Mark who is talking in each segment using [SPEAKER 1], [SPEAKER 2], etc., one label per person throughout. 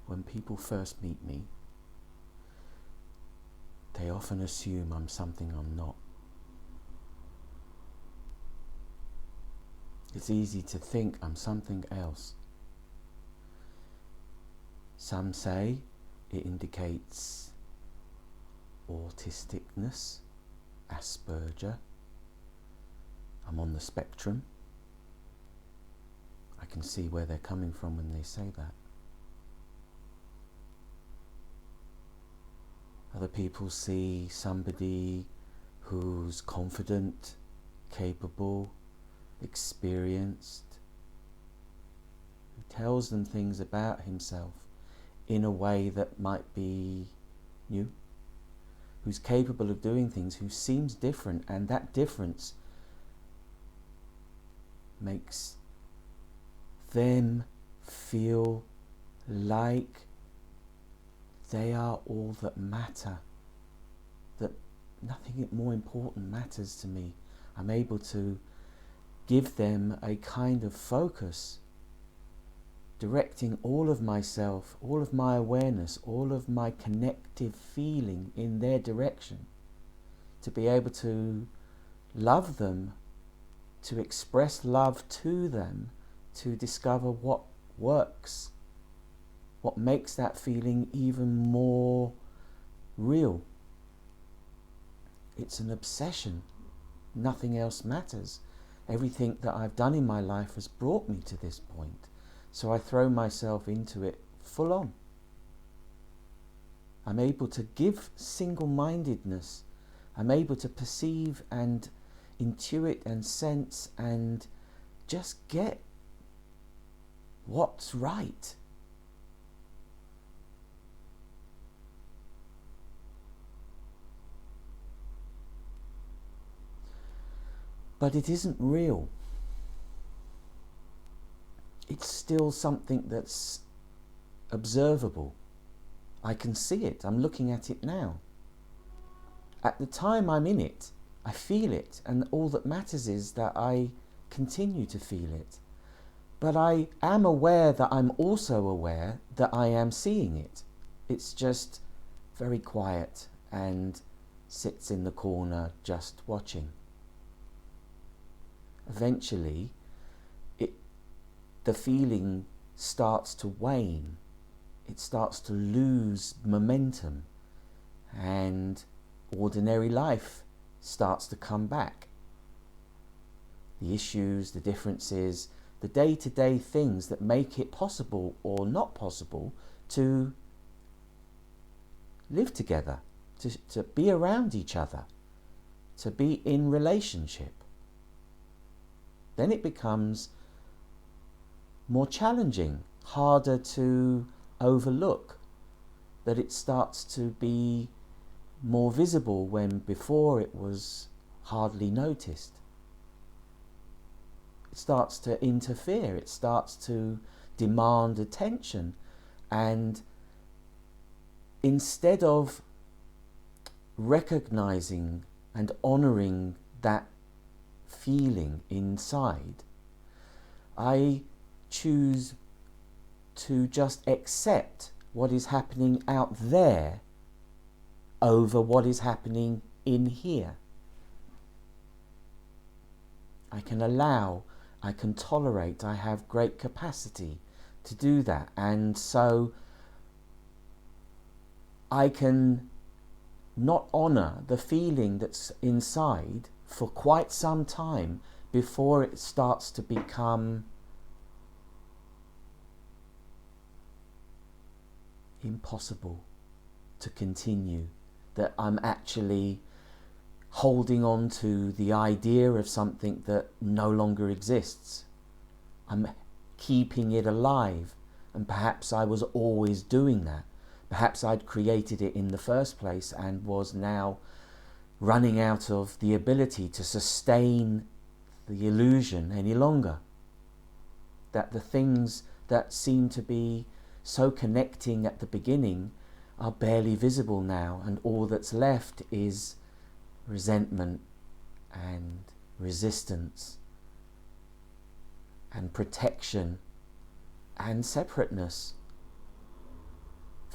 [SPEAKER 1] when people first meet me, they often assume I'm something I'm not. It's easy to think I'm something else. Some say it indicates autisticness, Asperger. I'm on the spectrum. I can see where they're coming from when they say that. Other people see somebody who's confident, capable, experienced, who tells them things about himself in a way that might be new, who's capable of doing things, who seems different, and that difference makes them feel like they are all that matter, that nothing more important matters to me. I'm able to give them a kind of focus, directing all of myself, all of my awareness, all of my connective feeling in their direction, to be able to love them, to express love to them, to discover what works, what makes that feeling even more real. It's an obsession. Nothing else matters. Everything that I've done in my life has brought me to this point. So I throw myself into it full on. I'm able to give single-mindedness. I'm able to perceive and intuit and sense and just get what's right. But it isn't real. It's still something that's observable. I can see it. I'm looking at it now. At the time I'm in it, I feel it, and all that matters is that I continue to feel it. But I am aware that I'm also aware that I am seeing it. It's just very quiet and sits in the corner just watching. Eventually, the feeling starts to wane. It starts to lose momentum, and ordinary life starts to come back. The issues, the differences, the day-to-day things that make it possible or not possible to live together, to be around each other, to be in relationship. Then it becomes more challenging, harder to overlook, that it starts to be more visible when before it was hardly noticed. It starts to interfere, it starts to demand attention, and instead of recognizing and honoring that feeling inside, I choose to just accept what is happening out there over what is happening in here. I can allow, I can tolerate, I have great capacity to do that, and so I can not honor the feeling that's inside for quite some time before it starts to become impossible to continue, that I'm actually holding on to the idea of something that no longer exists. I'm keeping it alive, and perhaps I was always doing that. Perhaps I'd created it in the first place and was now running out of the ability to sustain the illusion any longer. That the things that seem to be so connecting at the beginning are barely visible now, and all that's left is resentment and resistance and protection and separateness.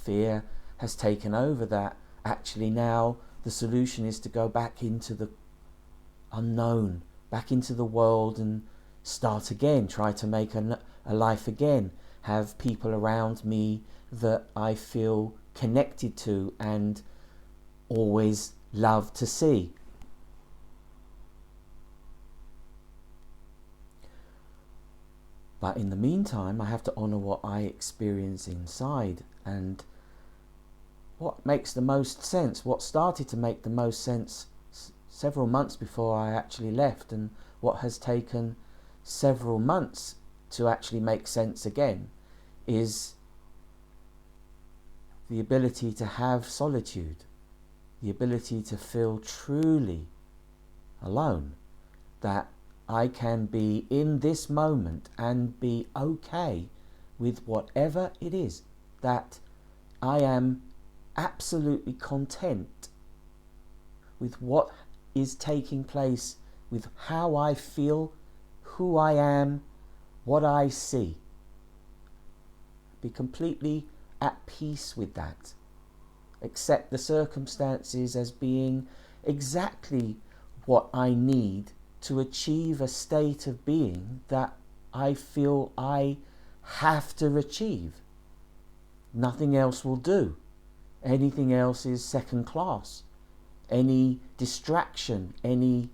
[SPEAKER 1] fear has taken over, that actually now the solution is to go back into the unknown, back into the world and start again, try to make a life again, have people around me that I feel connected to and always love to see. But in the meantime, I have to honour what I experience inside, and what makes the most sense, what started to make the most sense several months before I actually left, and what has taken several months to actually make sense again, is the ability to have solitude, the ability to feel truly alone, that I can be in this moment and be okay with whatever it is, that I am absolutely content with what is taking place, with how I feel, who I am, what I see. Be completely at peace with that. Accept the circumstances as being exactly what I need to achieve a state of being that I feel I have to achieve. Nothing else will do. Anything else is second class. Any distraction, any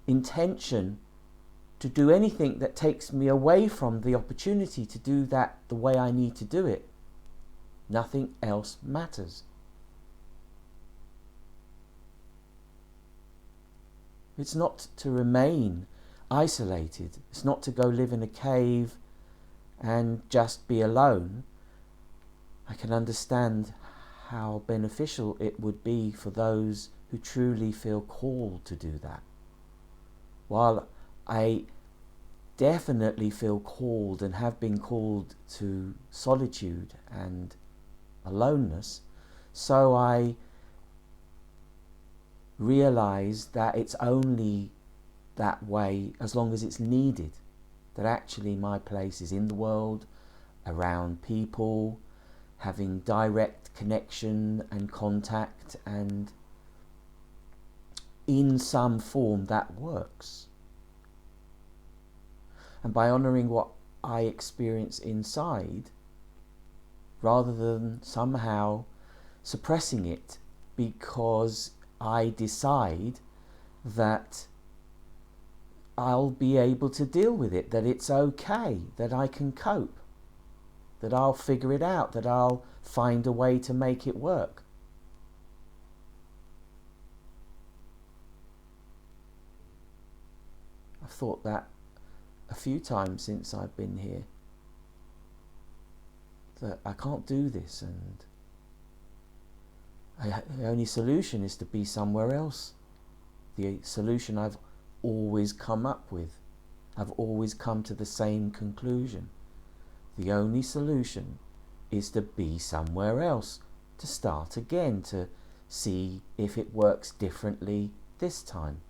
[SPEAKER 1] intention to do anything that takes me away from the opportunity to do that the way I need to do it, nothing else matters. It's not to remain isolated. It's not to go live in a cave and just be alone. I can understand how beneficial it would be for those who truly feel called to do that. While I definitely feel called and have been called to solitude and aloneness, so I realize that it's only that way as long as it's needed, that actually my place is in the world, around people, having direct connection and contact, and in some form that works. And by honouring what I experience inside, rather than somehow suppressing it because I decide that I'll be able to deal with it, that it's okay, that I can cope, that I'll figure it out, that I'll find a way to make it work. I've thought that a few times since I've been here, that I can't do this, and the only solution is to be somewhere else. The solution I've always come up with. I've always come to the same conclusion. The only solution is to be somewhere else, to start again, to see if it works differently this time,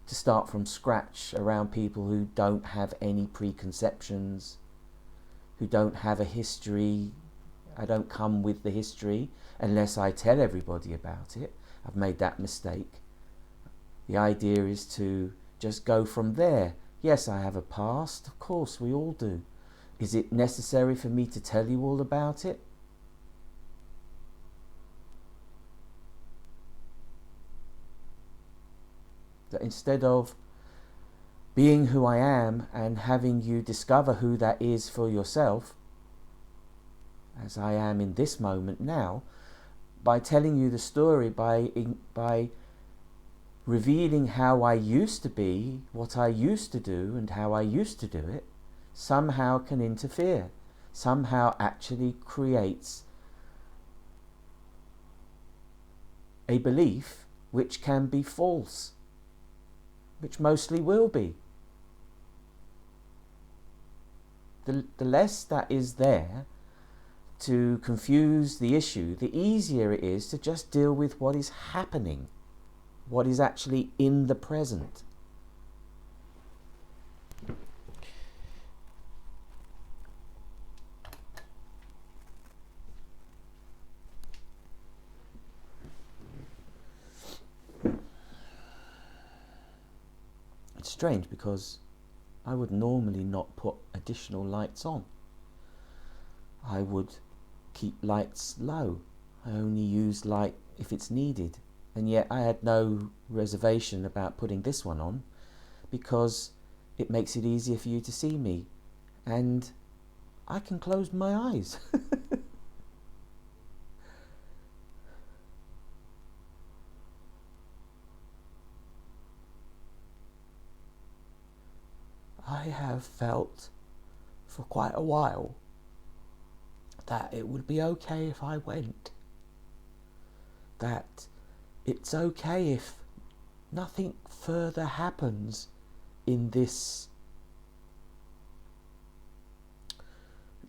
[SPEAKER 1] to start from scratch around people who don't have any preconceptions, who don't have a history. I don't come with the history unless I tell everybody about it. I've made that mistake. The idea is to just go from there. Yes, I have a past. Of course, we all do. Is it necessary for me to tell you all about it? That instead of being who I am and having you discover who that is for yourself, as I am in this moment now, by telling you the story, by revealing how I used to be, what I used to do and how I used to do it, somehow can interfere, somehow actually creates a belief which can be false, which mostly will be. The less that is there to confuse the issue, the easier it is to just deal with what is happening, what is actually in the present. strange because I would normally not put additional lights on. I would keep lights low. I only use light if it's needed. And yet I had no reservation about putting this one on because it makes it easier for you to see me. And I can close my eyes. I have felt for quite a while that it would be okay if I went. That it's okay if nothing further happens in this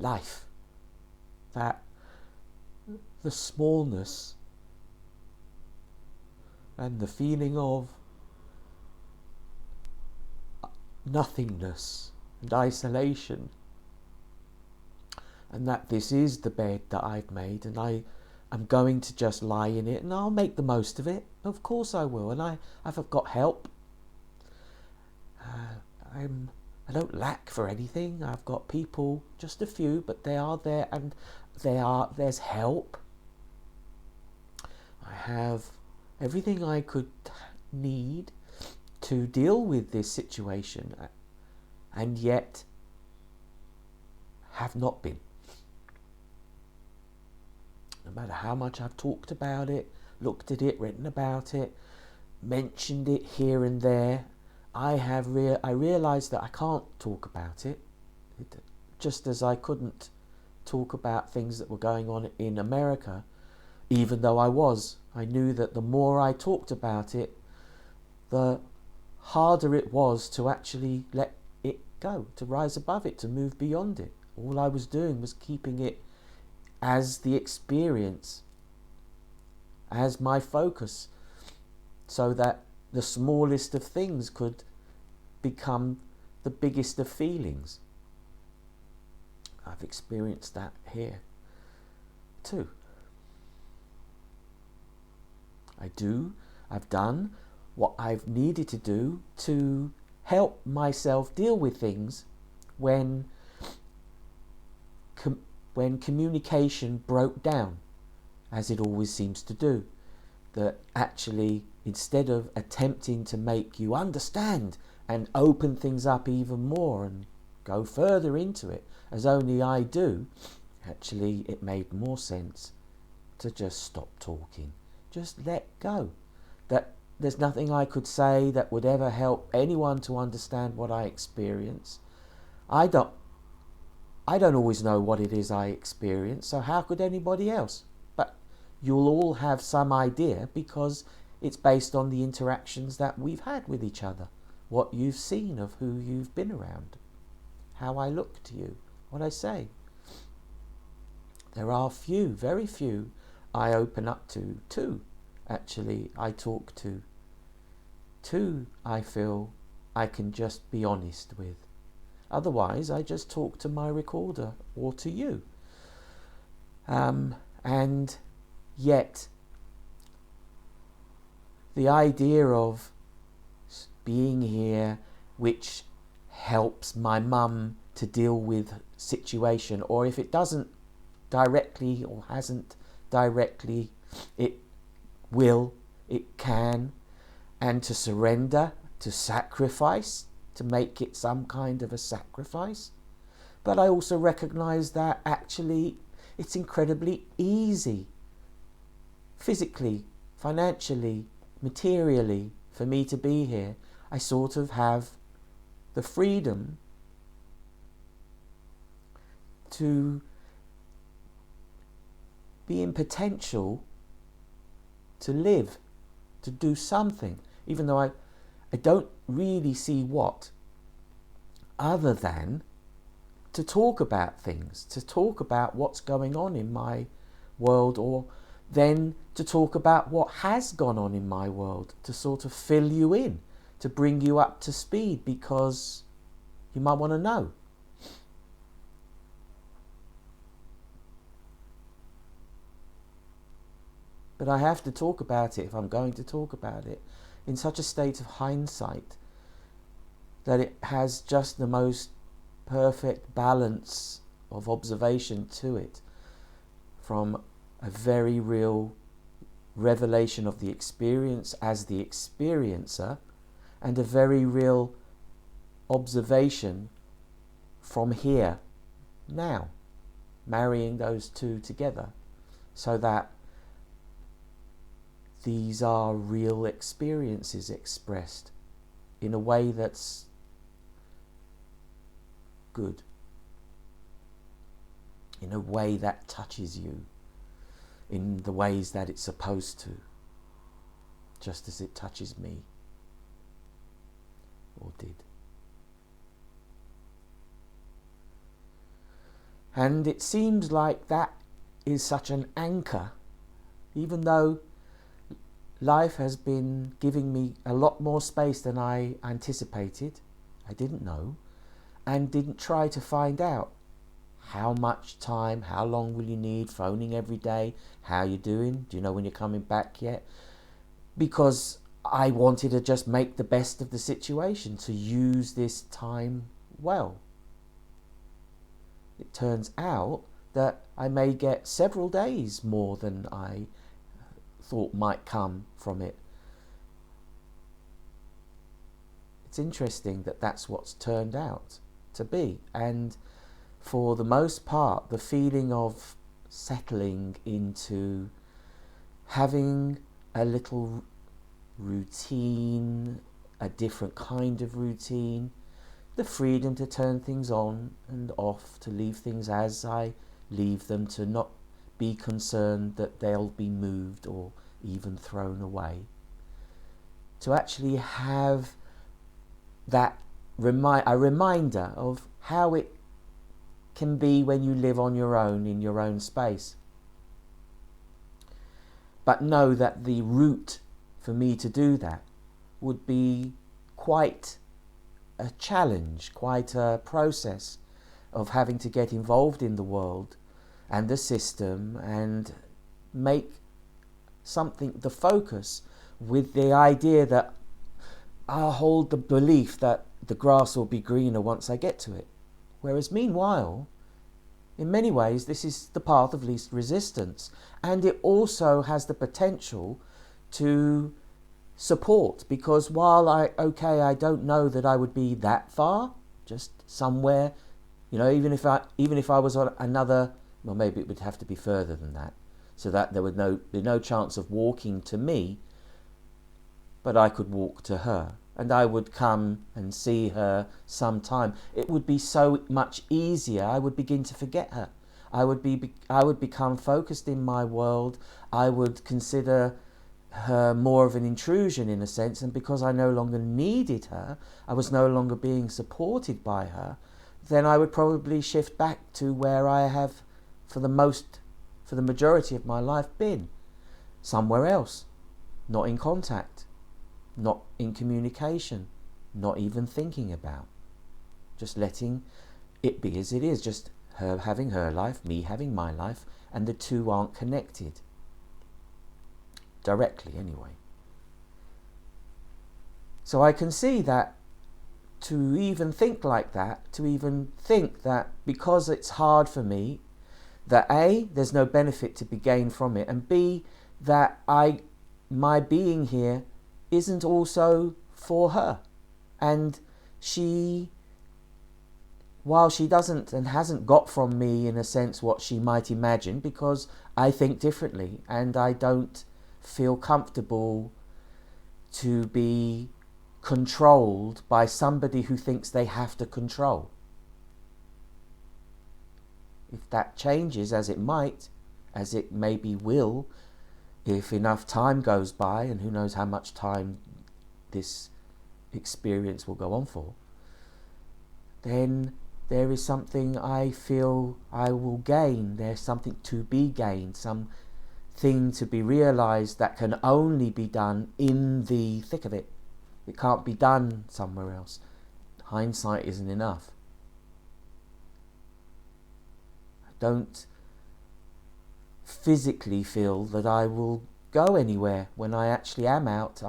[SPEAKER 1] life. That the smallness and the feeling of nothingness and isolation, and that this is the bed that I've made, and I'm going to just lie in it, and I'll make the most of it. Of course I will, and I've got help. I don't lack for anything. I've got people, just a few, but they are there, and there's help. I have everything I could need to deal with this situation, and yet have not been. No matter how much I've talked about it, looked at it, written about it, mentioned it here and there, I realised that I can't talk about it, just as I couldn't talk about things that were going on in America, even though I knew that the more I talked about it, the harder it was to actually let it go, to rise above it, to move beyond it. All I was doing was keeping it as the experience, as my focus, so that the smallest of things could become the biggest of feelings. I've experienced that here too. I've done what I've needed to do to help myself deal with things when communication broke down, as it always seems to do. That actually, instead of attempting to make you understand and open things up even more and go further into it, as only I do, actually it made more sense to just stop talking. Just let go. That there's nothing I could say that would ever help anyone to understand what I experience. I don't always know what it is I experience, so how could anybody else? But you'll all have some idea because it's based on the interactions that we've had with each other, what you've seen of who you've been around, how I look to you, what I say. There are few, very few, I open up to. Two, actually, I talk to. Two, I feel I can just be honest with. Otherwise, I just talk to my recorder or to you. And yet, the idea of being here, which helps my mum to deal with situation, or if it doesn't directly or hasn't directly, it will, it can, and to surrender, to sacrifice, to make it some kind of a sacrifice. But I also recognize that actually it's incredibly easy, physically, financially, materially, for me to be here. I sort of have the freedom to be in potential to live, to do something, even though I don't really see what, other than to talk about things, to talk about what's going on in my world, or then to talk about what has gone on in my world, to sort of fill you in, to bring you up to speed, because you might want to know. But I have to talk about it if I'm going to talk about it in such a state of hindsight that it has just the most perfect balance of observation to it, from a very real revelation of the experience as the experiencer, and a very real observation from here, now, marrying those two together, so that these are real experiences expressed in a way that's good, in a way that touches you, in the ways that it's supposed to, just as it touches me, or did. And it seems like that is such an anchor, even though life has been giving me a lot more space than I anticipated. I didn't know, and didn't try to find out how much time, how long will you need, phoning every day, how you doing, do you know when you're coming back yet? Because I wanted to just make the best of the situation, to use this time well. It turns out that I may get several days more than I thought might come from it. It's interesting that that's what's turned out to be. And for the most part, the feeling of settling into having a little routine, a different kind of routine, the freedom to turn things on and off, to leave things as I leave them, to not be concerned that they'll be moved or even thrown away, to actually have that a reminder of how it can be when you live on your own, in your own space. But know that the route for me to do that would be quite a challenge, quite a process of having to get involved in the world and the system and make something the focus, with the idea that I'll hold the belief that the grass will be greener once I get to it. Whereas meanwhile, in many ways, this is the path of least resistance. And it also has the potential to support, because while I don't know that I would be that far, just somewhere, even if I was on another, well, maybe it would have to be further than that, so that there would be no chance of walking to me, but I could walk to her, and I would come and see her sometime. It would be so much easier. I would begin to forget her. I would become focused in my world. I would consider her more of an intrusion in a sense, and because I no longer needed her, I was no longer being supported by her, then I would probably shift back to where I have for the majority of my life been, somewhere else, not in contact, not in communication, not even thinking about, just letting it be as it is, just her having her life, me having my life, and the two aren't connected. Directly, anyway. So I can see that to even think like that, to even think that because it's hard for me, that A, there's no benefit to be gained from it, and B, that my being here isn't also for her. And she, while she doesn't and hasn't got from me in a sense what she might imagine, because I think differently and I don't feel comfortable to be controlled by somebody who thinks they have to control. If that changes, as it might, as it maybe will, if enough time goes by, and who knows how much time this experience will go on for, then there is something I feel I will gain. There's something to be gained, something to be realized that can only be done in the thick of it. It can't be done somewhere else. Hindsight isn't enough. I don't physically feel that I will go anywhere when I actually am out.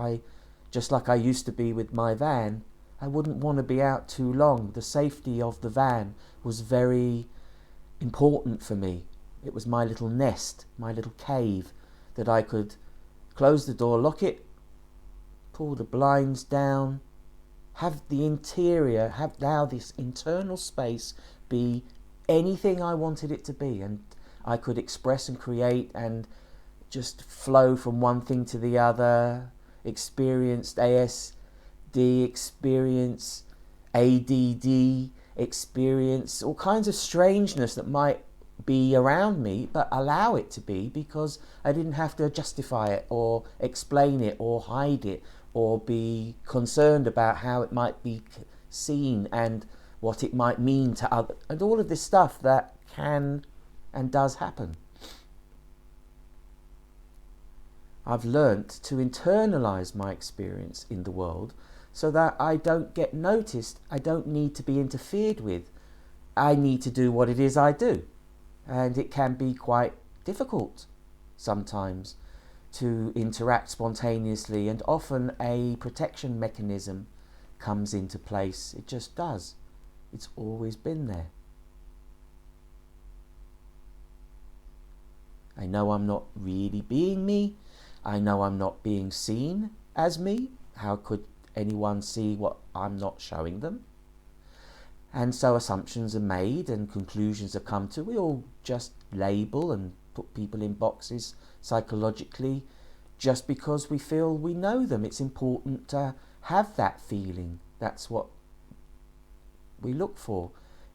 [SPEAKER 1] Just like I used to be with my van, I wouldn't want to be out too long. The safety of the van was very important for me. It was my little nest, my little cave, that I could close the door, lock it, pull the blinds down, have the interior, have now this internal space be anything I wanted it to be, and I could express and create and just flow from one thing to the other, experienced ASD, experience ADD, experience all kinds of strangeness that might be around me, but allow it to be, because I didn't have to justify it or explain it or hide it or be concerned about how it might be seen and what it might mean to others, and all of this stuff that can and does happen. I've learnt to internalize my experience in the world so that I don't get noticed, I don't need to be interfered with. I need to do what it is I do. And it can be quite difficult sometimes to interact spontaneously, and often a protection mechanism comes into place. It just does. It's always been there. I know I'm not really being me. I know I'm not being seen as me. How could anyone see what I'm not showing them? And so assumptions are made and conclusions are come to. We all just label and put people in boxes psychologically just because we feel we know them. It's important to have that feeling. That's what we look for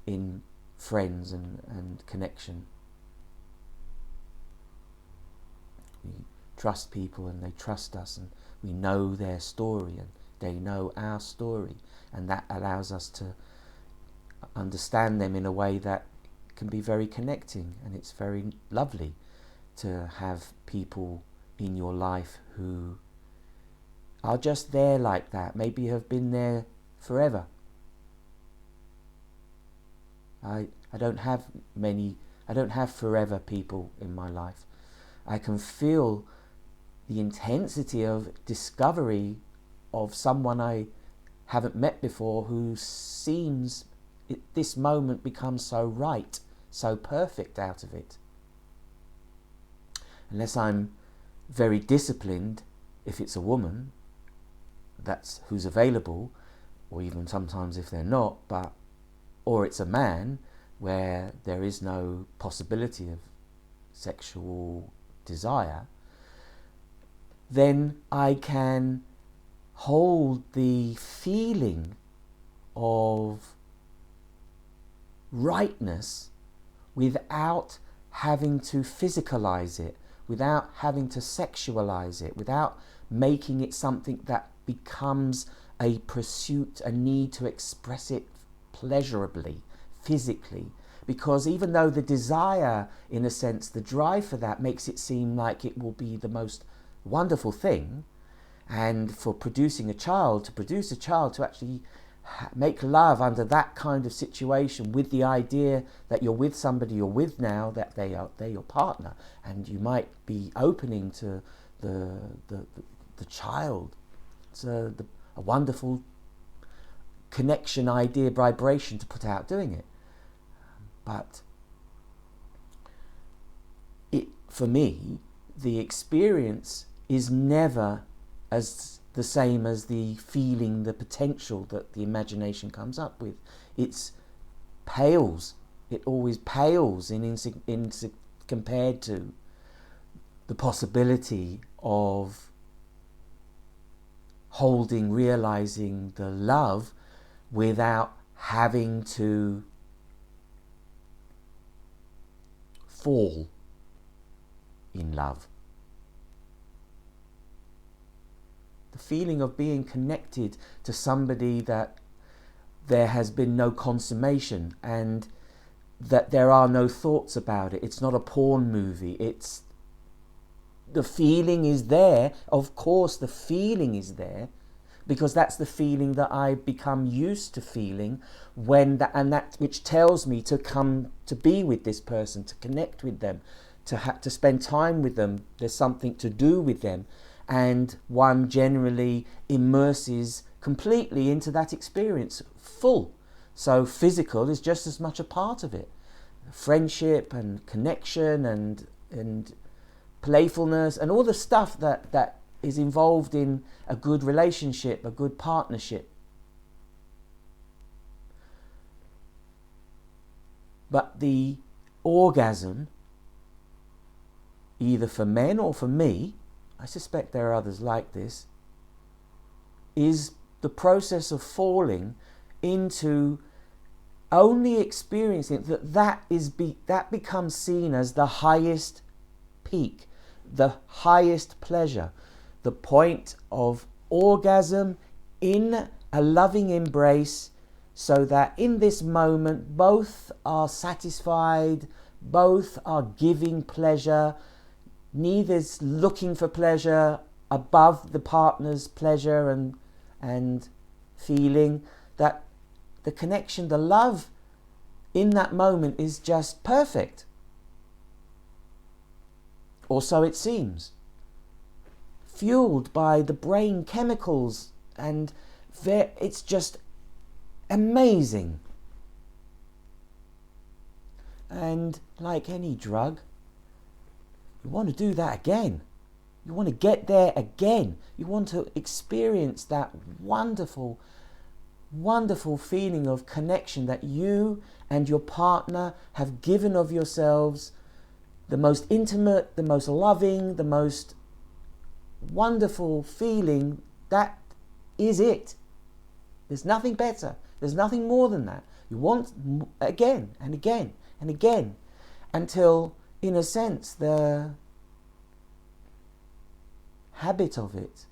[SPEAKER 1] in friends and connection. We trust people and they trust us, and we know their story and they know our story, and that allows us to understand them in a way that can be very connecting, and it's very lovely to have people in your life who are just there like that, maybe have been there forever. I don't have forever people in my life. I can feel the intensity of discovery of someone I haven't met before, who seems this moment becomes so right, so perfect out of it. Unless I'm very disciplined, if it's a woman, that's who's available, or even sometimes if they're not, or it's a man where there is no possibility of sexual desire, then I can hold the feeling of rightness without having to physicalize it, without having to sexualize it, without making it something that becomes a pursuit, a need to express it pleasurably, physically. Because even though the desire, in a sense, the drive for that makes it seem like it will be the most wonderful thing, and for producing a child, to actually make love under that kind of situation, with the idea that you're with somebody you're with now, that they're your partner, and you might be opening to the child. It's a wonderful connection, idea, vibration to put out doing it. But for me, the experience is never as the same as the feeling, the potential that the imagination comes up with. It always pales compared to the possibility of holding, realizing the love without having to fall in love. The feeling of being connected to somebody that there has been no consummation, and that there are no thoughts about it. It's not a porn movie. The feeling is there. Of course, the feeling is there, because that's the feeling that I become used to feeling and that which tells me to come to be with this person, to connect with them, to spend time with them. There's something to do with them, and one generally immerses completely into that experience, full. So physical is just as much a part of it. Friendship and connection and playfulness and all the stuff that is involved in a good relationship, a good partnership. But the orgasm, either for men or for me, I suspect there are others like this, is the process of falling into only experiencing that becomes seen as the highest peak, the highest pleasure, the point of orgasm in a loving embrace, so that in this moment both are satisfied, both are giving pleasure, neither's looking for pleasure above the partner's pleasure and feeling that the connection, the love in that moment is just perfect. Or so it seems. Fueled by the brain chemicals, and it's just amazing. And like any drug, you want to do that again. You want to get there again. You want to experience that wonderful, wonderful feeling of connection that you and your partner have given of yourselves, the most intimate, the most loving, the most wonderful feeling. That is it. There's nothing better. There's nothing more than that. You want again and again and again, until, in a sense, the habit of it,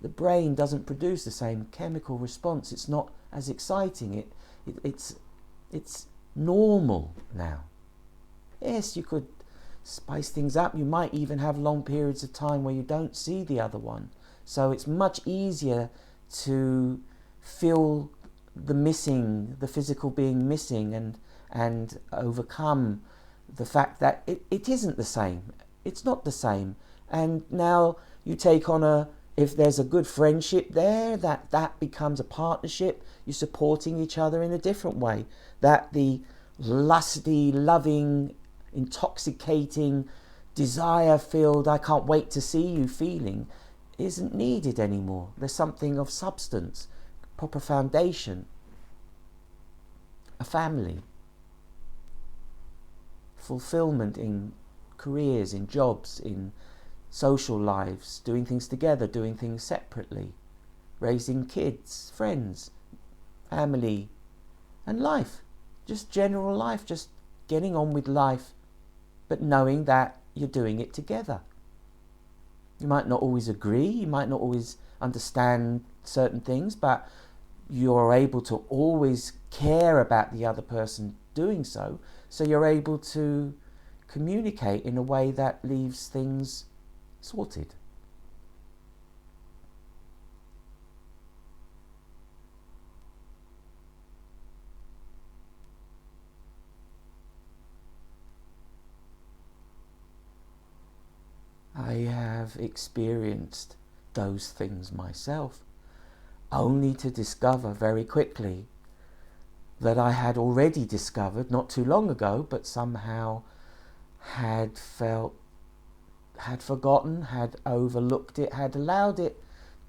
[SPEAKER 1] the brain doesn't produce the same chemical response. It's not as exciting. It's normal now. Yes, you could spice things up. You might even have long periods of time where you don't see the other one. So it's much easier to feel the missing, the physical being missing, and overcome the fact that it isn't the same. It's not the same. And now you take on if there's a good friendship there, that becomes a partnership. You're supporting each other in a different way. That the lusty, loving, intoxicating, desire-filled, I can't wait to see you feeling isn't needed anymore. There's something of substance, proper foundation, a family, fulfillment in careers, in jobs, in social lives, doing things together, doing things separately, raising kids, friends, family, and life. Just general life, just getting on with life, but knowing that you're doing it together. You might not always agree, you might not always understand certain things, but you're able to always care about the other person doing so, so you're able to communicate in a way that leaves things sorted. I have experienced those things myself, only to discover very quickly that I had already discovered not too long ago, but somehow had forgotten, had overlooked it, had allowed it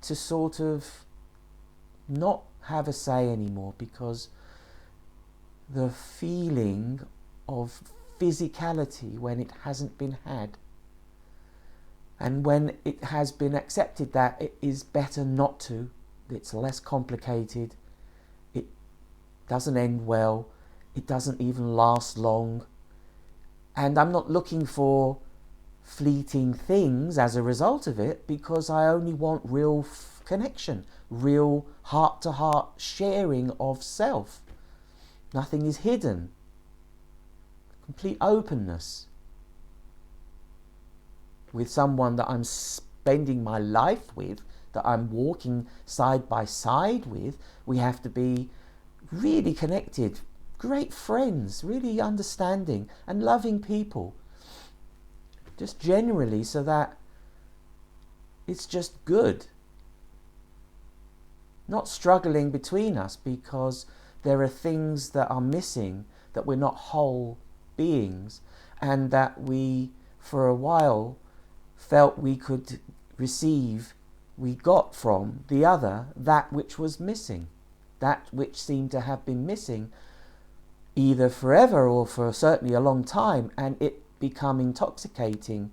[SPEAKER 1] to sort of not have a say anymore, because the feeling of physicality, when it hasn't been had, and when it has been accepted that it is better not to, it's less complicated, it doesn't end well, it doesn't even last long, and I'm not looking for fleeting things as a result of it, because I only want real connection, real heart-to-heart sharing of self. Nothing is hidden. Complete openness with someone that I'm spending my life with, that I'm walking side by side with. We have to be really connected, great friends, really understanding and loving people, just generally, so that it's just good. not struggling between us because there are things that are missing, that we're not whole beings, and that we, for a while, felt we could receive, we got from the other that which was missing, that which seemed to have been missing either forever or for certainly a long time, and it become intoxicating.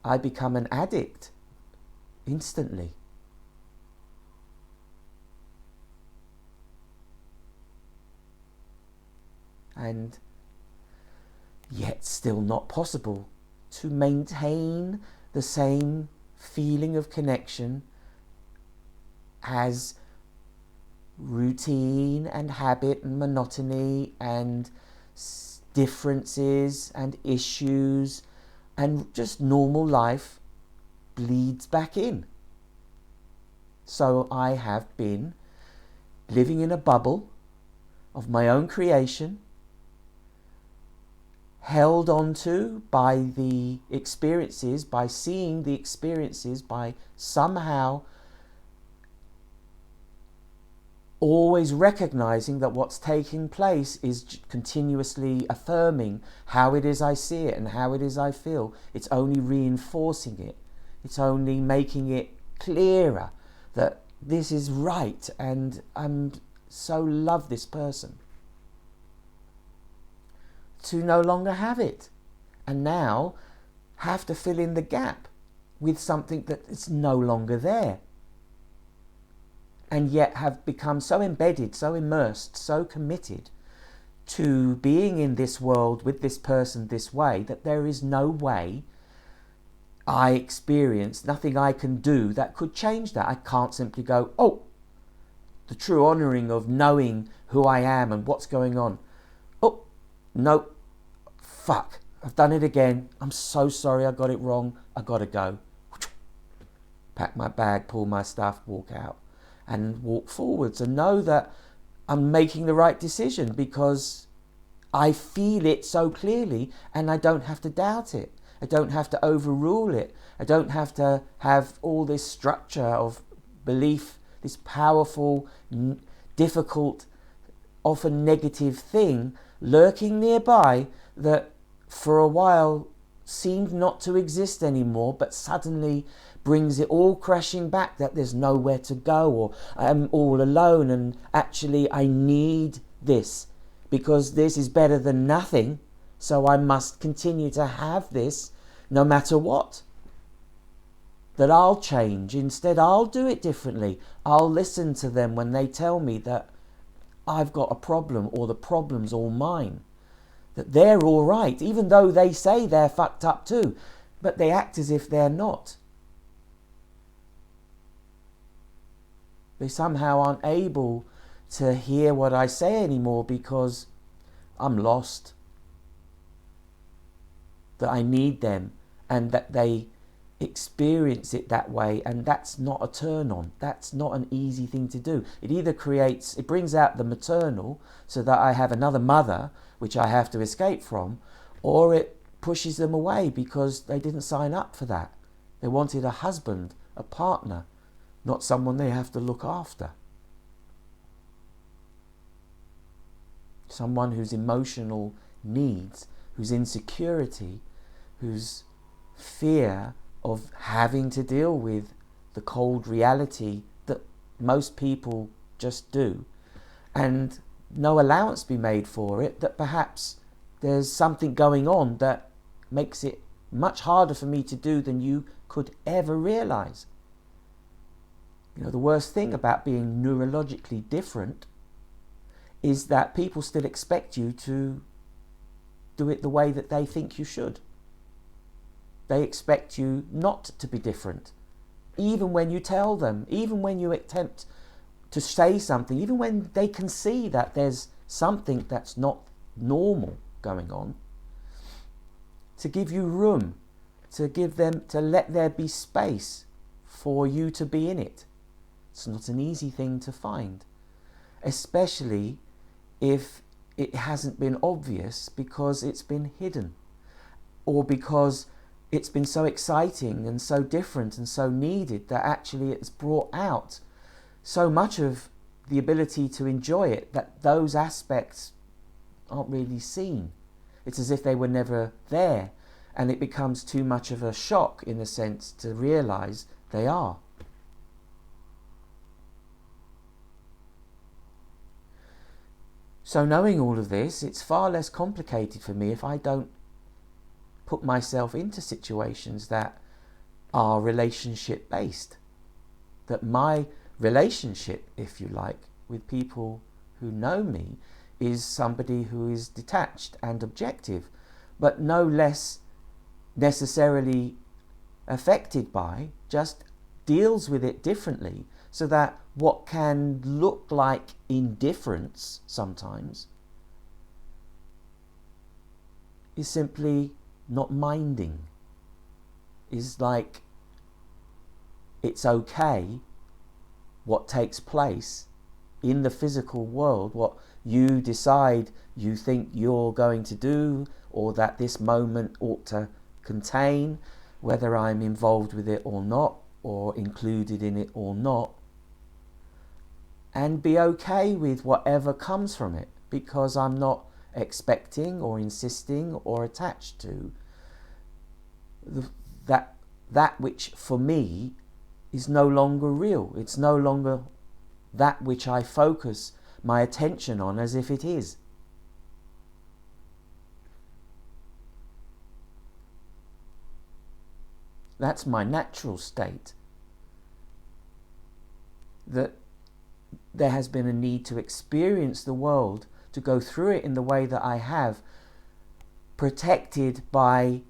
[SPEAKER 1] I become an addict instantly. And yet still not possible to maintain the same feeling of connection as routine and habit and monotony and differences and issues and just normal life bleeds back in. So I have been living in a bubble of my own creation, held onto by the experiences, by seeing the experiences, by somehow always recognizing that what's taking place is continuously affirming how it is I see it and how it is I feel. It's only reinforcing it. It's only making it clearer that this is right and I'm so love this person. To no longer have it, and now have to fill in the gap with something that is no longer there, and yet have become so embedded, so immersed, so committed to being in this world with this person this way that there is no way I experience, nothing I can do that could change that. I can't simply go, oh, the true honouring of knowing who I am and what's going on. Oh, no, fuck, I've done it again. I'm so sorry, I got it wrong. I gotta go. Pack my bag, pull my stuff, walk out and walk forwards and know that I'm making the right decision because I feel it so clearly and I don't have to doubt it. I don't have to overrule it. I don't have to have all this structure of belief, this powerful, difficult, often negative thing lurking nearby that for a while seemed not to exist anymore, but suddenly brings it all crashing back, that there's nowhere to go, or I'm all alone, and actually I need this because this is better than nothing, so I must continue to have this no matter what. That I'll change. Instead, I'll do it differently. I'll listen to them when they tell me that I've got a problem or the problem's all mine. That they're all right, even though they say they're fucked up too, but they act as if they're not. They somehow aren't able to hear what I say anymore because I'm lost. That I need them and that they experience it that way, and that's not a turn on. That's not an easy thing to do. It either brings out the maternal so that I have another mother which I have to escape from, or it pushes them away because they didn't sign up for that. They wanted a husband, a partner, not someone they have to look after. Someone whose emotional needs, whose insecurity, whose fear of having to deal with the cold reality that most people just do, and no allowance be made for it, that perhaps there's something going on that makes it much harder for me to do than you could ever realize. You know, the worst thing about being neurologically different is that people still expect you to do it the way that they think you should. They expect you not to be different, even when you tell them, even when you attempt to say something, even when they can see that there's something that's not normal going on, to give you room, to let there be space for you to be in it. It's not an easy thing to find, especially if it hasn't been obvious because it's been hidden, or because it's been so exciting and so different and so needed that actually it's brought out so much of the ability to enjoy it that those aspects aren't really seen. It's as if they were never there, and it becomes too much of a shock, in a sense, to realise they are. So knowing all of this, it's far less complicated for me if I don't put myself into situations that are relationship based. That my relationship, if you like, with people who know me is somebody who is detached and objective, but no less necessarily affected by, just deals with it differently, so that what can look like indifference sometimes is simply not minding, is like it's okay what takes place in the physical world, what you decide you think you're going to do, or that this moment ought to contain, whether I'm involved with it or not, or included in it or not, and be okay with whatever comes from it, because I'm not expecting or insisting or attached to that which for me is no longer real. It's no longer that which I focus my attention on as if it is. That's my natural state. That there has been a need to experience the world, to go through it in the way that I have, protected by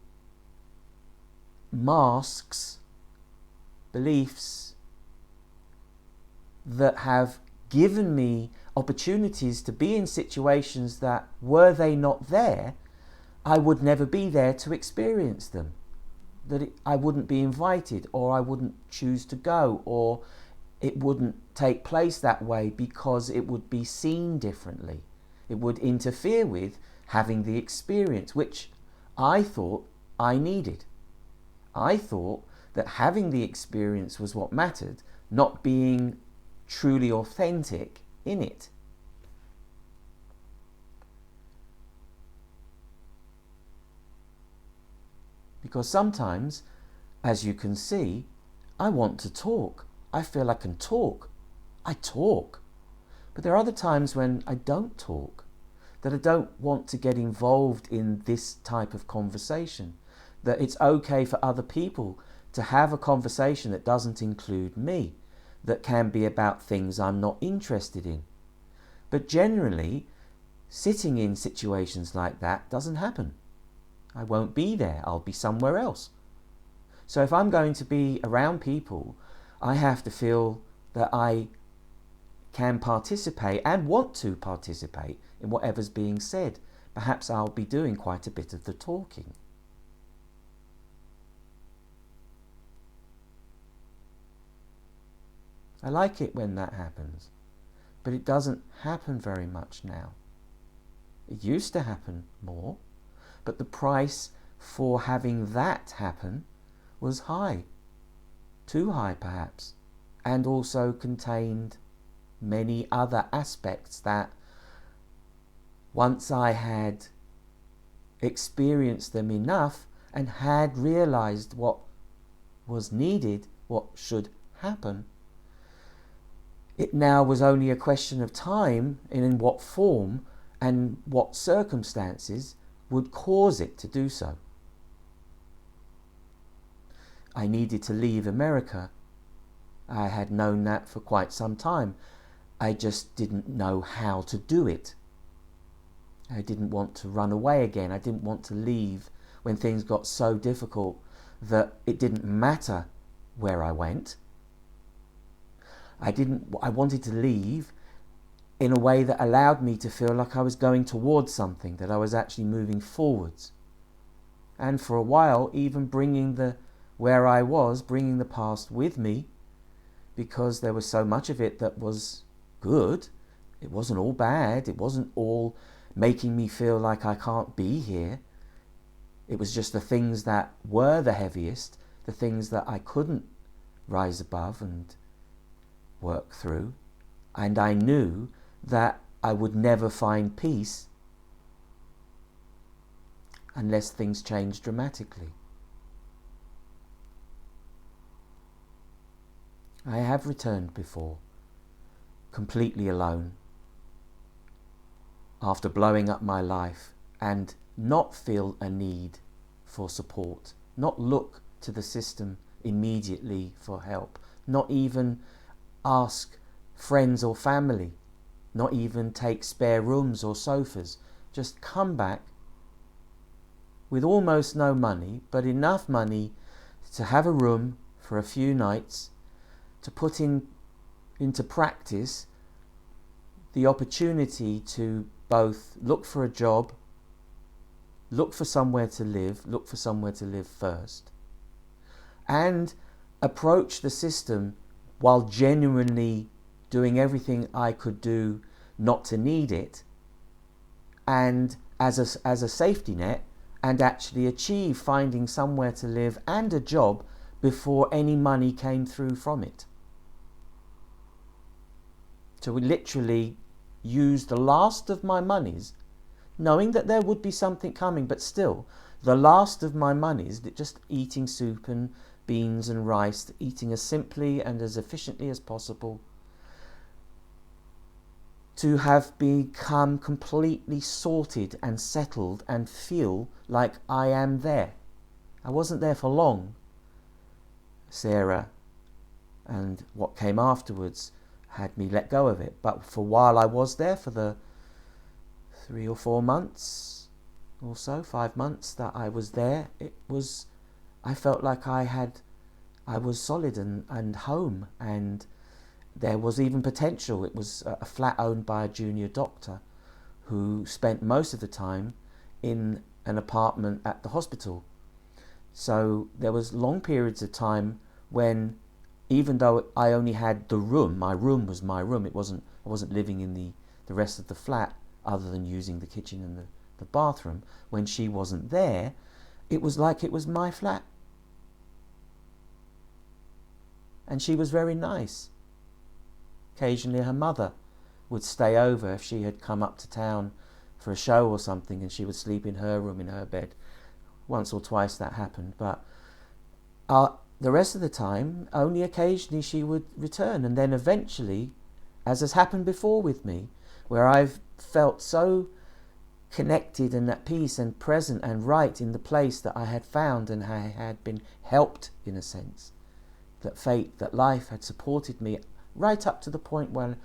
[SPEAKER 1] masks, beliefs that have given me opportunities to be in situations that, were they not there, I would never be there to experience them. That I wouldn't be invited, or I wouldn't choose to go, or it wouldn't take place that way because it would be seen differently. It would interfere with having the experience, which I thought I needed. I thought that having the experience was what mattered, not being truly authentic in it. Because sometimes, as you can see, I want to talk. I feel I can talk. I talk. But there are other times when I don't talk, that I don't want to get involved in this type of conversation, that it's okay for other people to have a conversation that doesn't include me, that can be about things I'm not interested in. But generally, sitting in situations like that doesn't happen. I won't be there. I'll be somewhere else. So if I'm going to be around people, I have to feel that I can participate and want to participate in whatever's being said. Perhaps I'll be doing quite a bit of the talking. I like it when that happens, but it doesn't happen very much now. It used to happen more, but the price for having that happen was high, too high perhaps, and also contained many other aspects that, once I had experienced them enough and had realized what was needed, what should happen, it now was only a question of time and in what form and what circumstances would cause it to do so. I needed to leave America. I had known that for quite some time. I just didn't know how to do it. I didn't want to run away again. I didn't want to leave when things got so difficult that it didn't matter where I went. I wanted to leave in a way that allowed me to feel like I was going towards something, that I was actually moving forwards. And for a while, even bringing the past with me, because there was so much of it that was good. It wasn't all bad. It wasn't all making me feel like I can't be here. It was just the things that were the heaviest, the things that I couldn't rise above and work through. And I knew that I would never find peace unless things changed dramatically. I have returned before, completely alone, after blowing up my life, and not feel a need for support, not look to the system immediately for help, not even ask friends or family, not even take spare rooms or sofas, just come back with almost no money, but enough money to have a room for a few nights, to put into practice the opportunity to both look for a job, look for somewhere to live first, and approach the system while genuinely doing everything I could do not to need it, and as a safety net, and actually achieve finding somewhere to live and a job before any money came through from it. So we literally used the last of my monies, knowing that there would be something coming, but still, the last of my monies, just eating soup and beans and rice, eating as simply and as efficiently as possible, to have become completely sorted and settled and feel like I am there. I wasn't there for long. Sarah and what came afterwards had me let go of it, but for while I was there, for the 3 or 4 months or so, 5 months that I was there, I felt like I was solid and home, and there was even potential. It was a flat owned by a junior doctor who spent most of the time in an apartment at the hospital. So there was long periods of time when, even though I only had the room, my room was my room, I wasn't living in the rest of the flat other than using the kitchen and the bathroom. When she wasn't there, it was like it was my flat. And she was very nice. Occasionally her mother would stay over if she had come up to town for a show or something, and she would sleep in her room, in her bed. Once or twice that happened, but the rest of the time, only occasionally she would return. And then eventually, as has happened before with me, where I've felt so connected and at peace and present and right in the place that I had found, and I had been helped in a sense, that fate, that life had supported me right up to the point where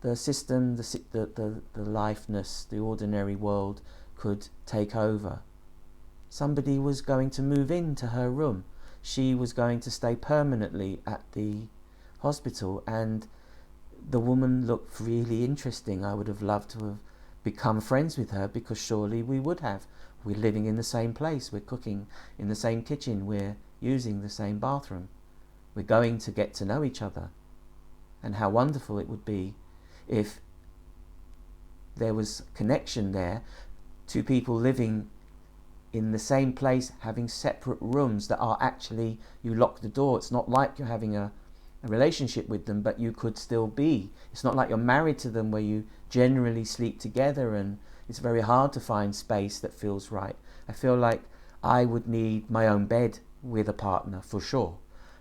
[SPEAKER 1] the system, the lifeness, the ordinary world could take over. Somebody was going to move into her room. She was going to stay permanently at the hospital, and the woman looked really interesting. I would have loved to have become friends with her, because surely we would have. We're living in the same place, we're cooking in the same kitchen, we're using the same bathroom. We're going to get to know each other. And how wonderful it would be if there was connection there, two people living in the same place, having separate rooms that are actually, you lock the door. It's not like you're having a relationship with them, but you could still be. It's not like you're married to them, where you generally sleep together and it's very hard to find space that feels right. I feel like I would need my own bed with a partner for sure,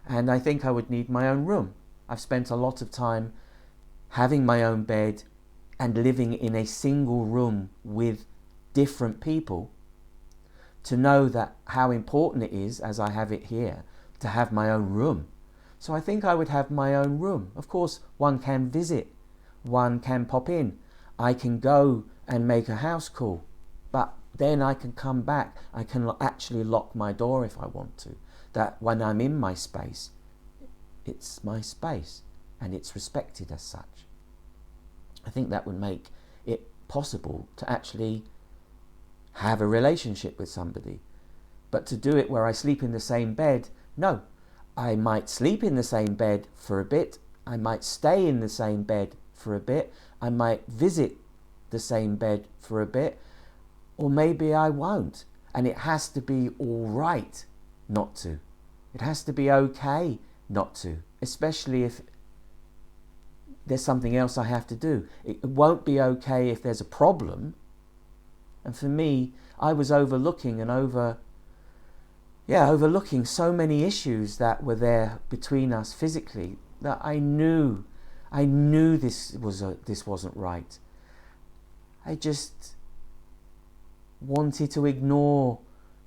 [SPEAKER 1] and I think I would need my own room. I've spent a lot of time having my own bed and living in a single room with different people, to know that how important it is, as I have it here, to have my own room. So I think I would have my own room. Of course, one can visit, one can pop in, I can go and make a house call, but then I can come back. I can actually lock my door if I want to. That when I'm in my space, it's my space and it's respected as such. I think that would make it possible to actually have a relationship with somebody. But to do it where I sleep in the same bed, no. I might sleep in the same bed for a bit, I might stay in the same bed for a bit, I might visit the same bed for a bit, or maybe I won't. And it has to be all right not to. It has to be okay not to, especially if there's something else I have to do. It won't be okay if there's a problem. And for me, I was overlooking so many issues that were there between us physically, that I knew this wasn't right. I just wanted to ignore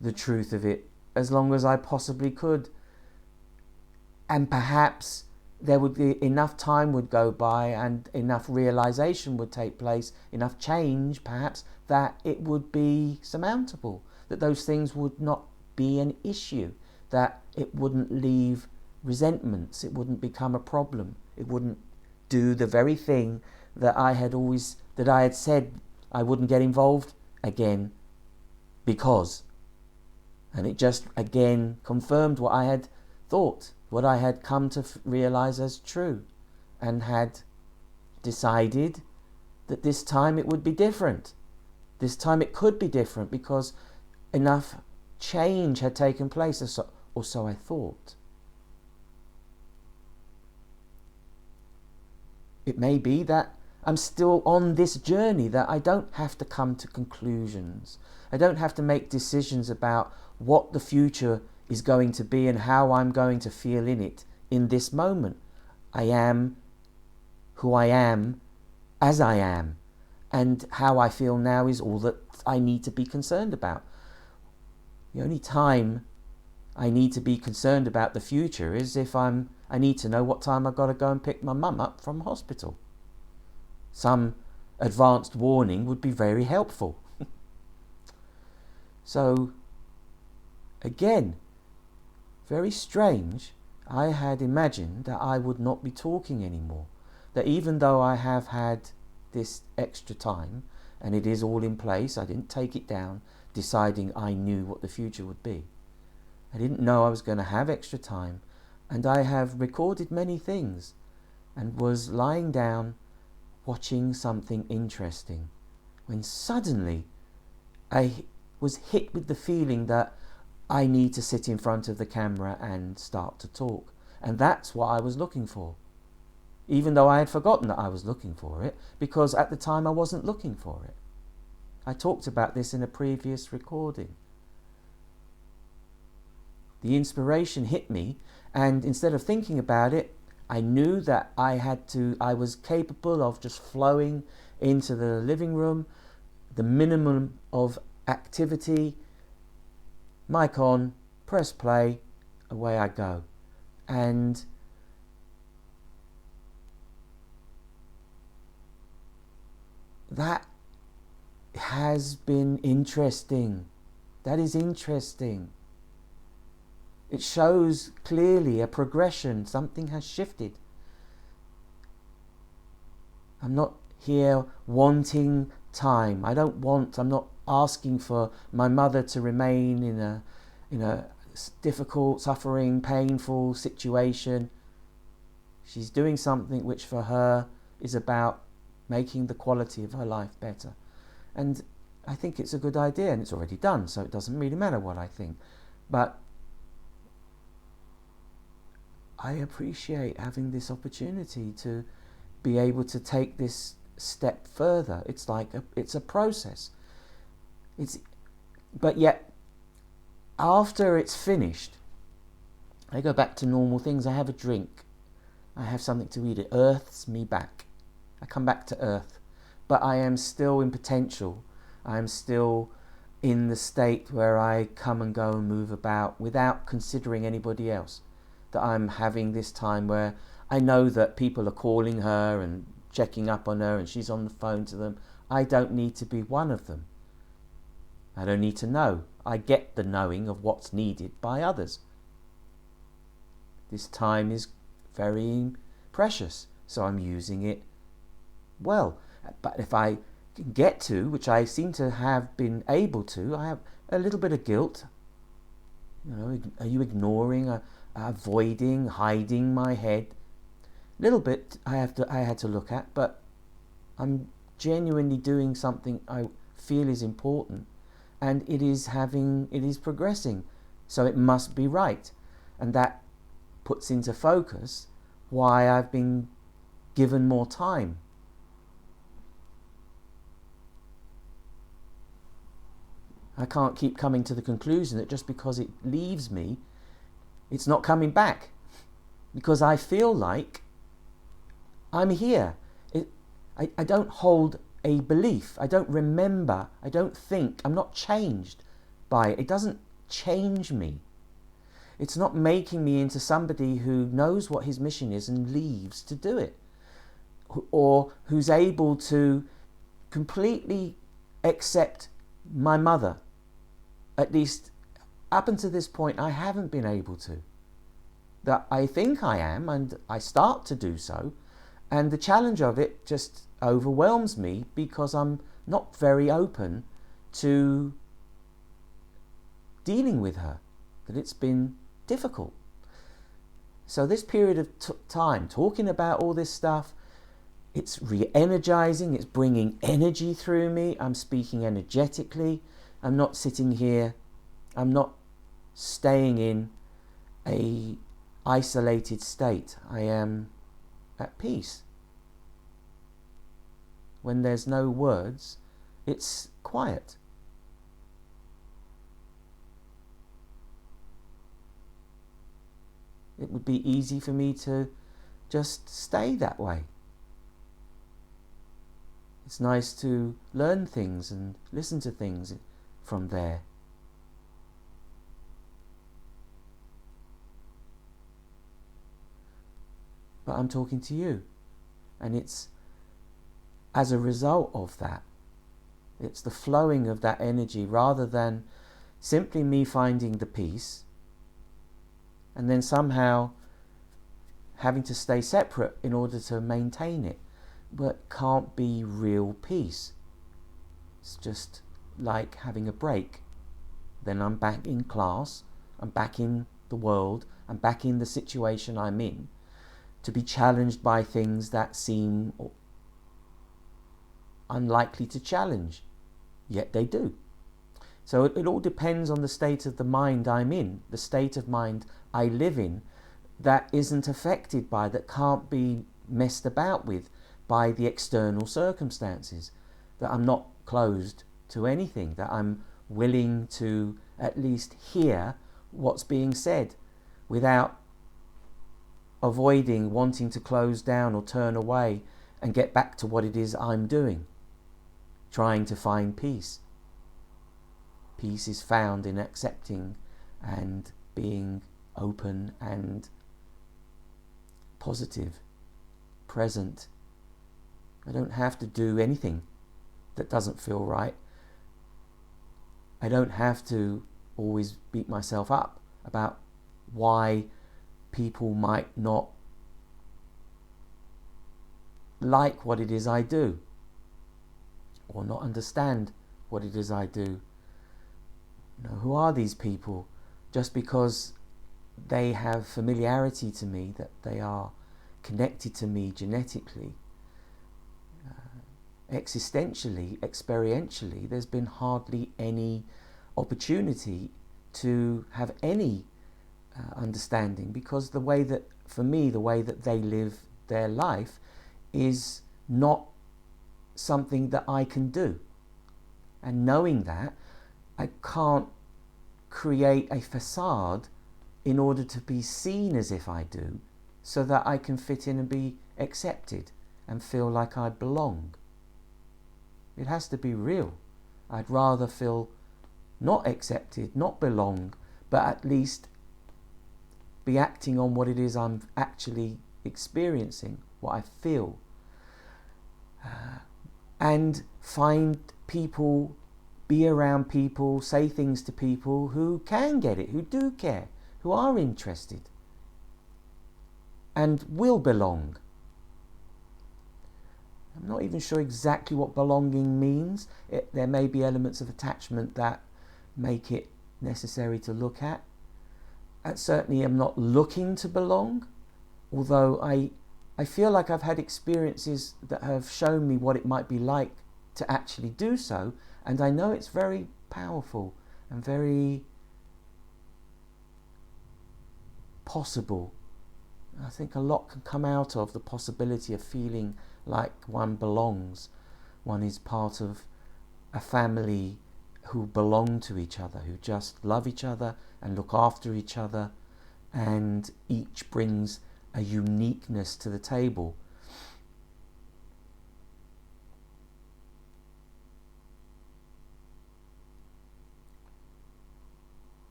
[SPEAKER 1] the truth of it as long as I possibly could. And perhaps there would be enough time would go by and enough realization would take place, enough change perhaps, that it would be surmountable, that those things would not be an issue, that it wouldn't leave resentments, it wouldn't become a problem, it wouldn't do the very thing that I had said I wouldn't get involved again because. And it just again confirmed what I had thought, what I had come to realize as true, and had decided that this time it would be different. This time it could be different because enough change had taken place, or so I thought. It may be that I'm still on this journey, that I don't have to come to conclusions. I don't have to make decisions about what the future is going to be and how I'm going to feel in it in this moment. I am who I am as I am, and how I feel now is all that I need to be concerned about. The only time I need to be concerned about the future is if I need to know what time I've got to go and pick my mum up from hospital. Some advanced warning would be very helpful. So, again, very strange. I had imagined that I would not be talking anymore. That even though I have had this extra time, and it is all in place, I didn't take it down, deciding I knew what the future would be. I didn't know I was going to have extra time, and I have recorded many things, and was lying down watching something interesting, when suddenly I was hit with the feeling that I need to sit in front of the camera and start to talk. And that's what I was looking for. Even though I had forgotten that I was looking for it, because at the time I wasn't looking for it. I talked about this in a previous recording. The inspiration hit me, and instead of thinking about it, I knew that I was capable of just flowing into the living room, the minimum of activity, mic on, press play, away I go. And that has been interesting. That is interesting. It shows clearly a progression. Something has shifted. I'm not here wanting time. I'm not asking for my mother to remain in a difficult, suffering, painful situation. She's doing something which for her is about making the quality of her life better. And I think it's a good idea, and it's already done, so it doesn't really matter what I think. But I appreciate having this opportunity to be able to take this step further. It's like it's a process. But yet, after it's finished, I go back to normal things. I have a drink. I have something to eat. It earths me back. I come back to earth. But I am still in potential. I am still in the state where I come and go and move about without considering anybody else. That I'm having this time where I know that people are calling her and checking up on her and she's on the phone to them. I don't need to be one of them. I don't need to know. I get the knowing of what's needed by others. This time is very precious, so I'm using it well. But if I can get to, which I seem to have been able to, I have a little bit of guilt. Are you ignoring, avoiding, hiding my head? A little bit I had to look at, but I'm genuinely doing something I feel is important, and it is progressing, so it must be right. And that puts into focus why I've been given more time. I can't keep coming to the conclusion that just because it leaves me, it's not coming back, because I feel like I'm here. I don't hold a belief. I don't remember. I don't think. I'm not changed by it. It doesn't change me. It's not making me into somebody who knows what his mission is and leaves to do it, or who's able to completely accept my mother. At least up until this point, I haven't been able to. That I think I am, and I start to do so, and the challenge of it just overwhelms me because I'm not very open to dealing with her, that it's been difficult. So this period of time, talking about all this stuff, it's re-energizing, it's bringing energy through me, I'm speaking energetically, I'm not sitting here, I'm not staying in a isolated state. I am at peace. When there's no words, it's quiet. It would be easy for me to just stay that way. It's nice to learn things and listen to things from there. But I'm talking to you, and it's as a result of that. It's the flowing of that energy rather than simply me finding the peace and then somehow having to stay separate in order to maintain it. But can't be real peace. It's just like having a break. Then I'm back in class, I'm back in the world, I'm back in the situation I'm in, to be challenged by things that seem unlikely to challenge, yet they do. So it all depends on the state of the mind I'm in, the state of mind I live in, that isn't affected by, that can't be messed about with by the external circumstances, that I'm not closed to anything, that I'm willing to at least hear what's being said without avoiding wanting to close down or turn away and get back to what it is I'm doing, trying to find peace. Peace is found in accepting and being open and positive, present. I don't have to do anything that doesn't feel right. I don't have to always beat myself up about why people might not like what it is I do, or not understand what it is I do. Who are these people? Just because they have familiarity to me, that they are connected to me genetically, existentially, experientially, there's been hardly any opportunity to have any understanding, because the way that, for me, the way that they live their life is not something that I can do. And knowing that, I can't create a facade in order to be seen as if I do, so that I can fit in and be accepted and feel like I belong. It has to be real. I'd rather feel not accepted, not belong, but at least be acting on what it is I'm actually experiencing, what I feel. And find people, be around people, say things to people who can get it, who do care, who are interested and will belong. I'm not even sure exactly what belonging means. There may be elements of attachment that make it necessary to look at. And certainly I'm not looking to belong, although I feel like I've had experiences that have shown me what it might be like to actually do so, and I know it's very powerful and very possible. I think a lot can come out of the possibility of feeling like one belongs. One is part of a family who belong to each other, who just love each other and look after each other, and each brings a uniqueness to the table.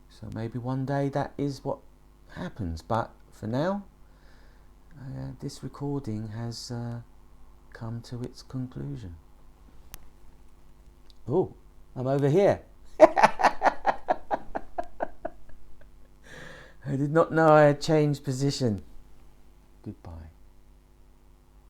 [SPEAKER 1] So maybe one day that is what happens, but for now, this recording has come to its conclusion. Oh, I'm over here. I did not know I had changed position. Goodbye.